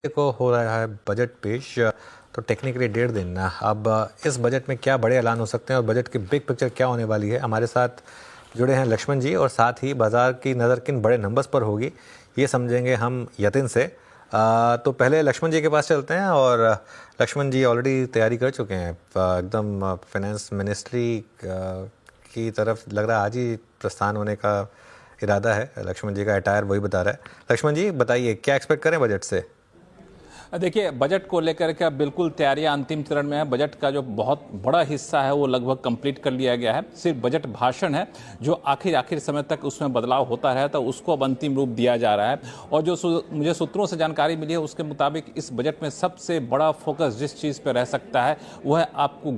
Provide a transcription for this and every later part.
को हो रहा है बजट पेश। तो टेक्निकली 1.5 दिन अब इस बजट में क्या बड़े ऐलान हो सकते हैं और बजट की बिग पिक्चर क्या होने वाली है। हमारे साथ जुड़े हैं लक्ष्मण जी और साथ ही बाजार की नज़र किन बड़े नंबर्स पर होगी ये समझेंगे हम यतिन से। तो पहले लक्ष्मण जी के पास चलते हैं और लक्ष्मण जी ऑलरेडी तैयारी कर चुके हैं एकदम फाइनेंस मिनिस्ट्री की तरफ लग रहा है आज ही प्रस्थान होने का इरादा है। लक्ष्मण जी का अटायर वही बता रहा है। लक्ष्मण जी बताइए क्या एक्सपेक्ट करें बजट से। देखिए, बजट को लेकर के अब बिल्कुल तैयारियां अंतिम चरण में है। बजट का जो बहुत बड़ा हिस्सा है वो लगभग कंप्लीट कर लिया गया है। सिर्फ बजट भाषण है जो आखिर समय तक उसमें बदलाव होता रहा, तो उसको अब अंतिम रूप दिया जा रहा है। और जो मुझे सूत्रों से जानकारी मिली है उसके मुताबिक इस बजट में सबसे बड़ा फोकस जिस चीज़ पर रह सकता है वो है आपको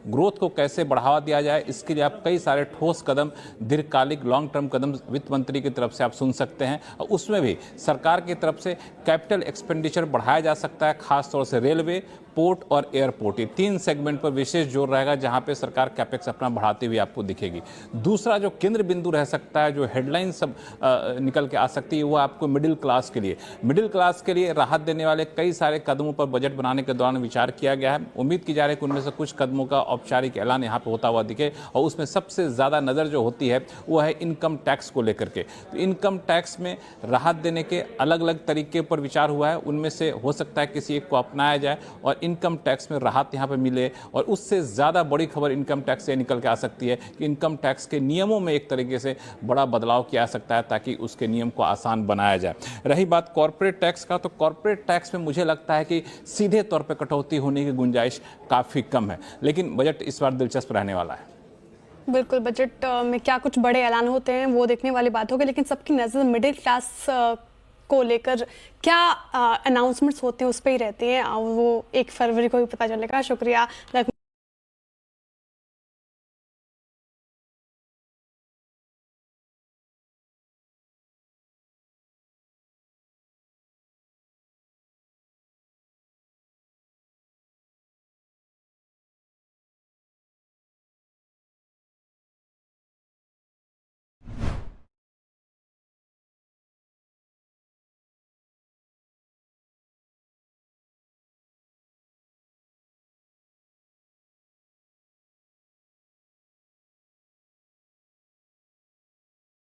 ग्रोथ को कैसे बढ़ावा दिया जाए। इसके लिए आप कई सारे ठोस कदम, दीर्घकालिक लॉन्ग टर्म कदम वित्त मंत्री की तरफ से आप सुन सकते हैं। और उसमें भी सरकार की तरफ से कैपिटल एक्सपेंडिचर बढ़ाया जा सकता है, खास तौर से रेलवे, पोर्ट और एयरपोर्ट, ये 3 सेगमेंट पर विशेष जोर रहेगा जहां पे सरकार कैपेक्स अपना बढ़ाती हुई आपको दिखेगी। दूसरा जो केंद्र बिंदु रह सकता है, जो हेडलाइन सब निकल के आ सकती है, वो आपको मिडिल क्लास के लिए राहत देने वाले कई सारे कदमों पर बजट बनाने के दौरान विचार किया गया है। उम्मीद की जा रही है कि उनमें से कुछ कदमों का औपचारिक ऐलान यहाँ पे होता हुआ दिखे। और उसमें सबसे ज़्यादा नज़र जो होती है वो है इनकम टैक्स को लेकर के। तो इनकम टैक्स में राहत देने के अलग अलग तरीके पर विचार हुआ है। उनमें से हो सकता है किसी एक को अपनाया जाए और इनकम टैक्स में राहत यहाँ पे मिले। और उससे ज़्यादा बड़ी खबर इनकम टैक्स से निकल के आ सकती है कि इनकम टैक्स के नियमों में एक तरीके से बड़ा बदलाव किया जा सकता है ताकि उसके नियम को आसान बनाया जाए। रही बात कॉर्पोरेट टैक्स का, तो कॉर्पोरेट टैक्स में मुझे लगता है कि सीधे तौर पर कटौती होने की गुंजाइश काफ़ी कम है, लेकिन बजट इस बार दिलचस्प रहने वाला है। बिल्कुल, बजट में क्या कुछ बड़े ऐलान होते हैं वो देखने वाली बात होगी, लेकिन सबकी नज़र मिडिल क्लास को लेकर क्या अनाउंसमेंट्स होते हैं उस पर ही रहती है। वो 1 फरवरी को भी पता चलेगा। शुक्रिया।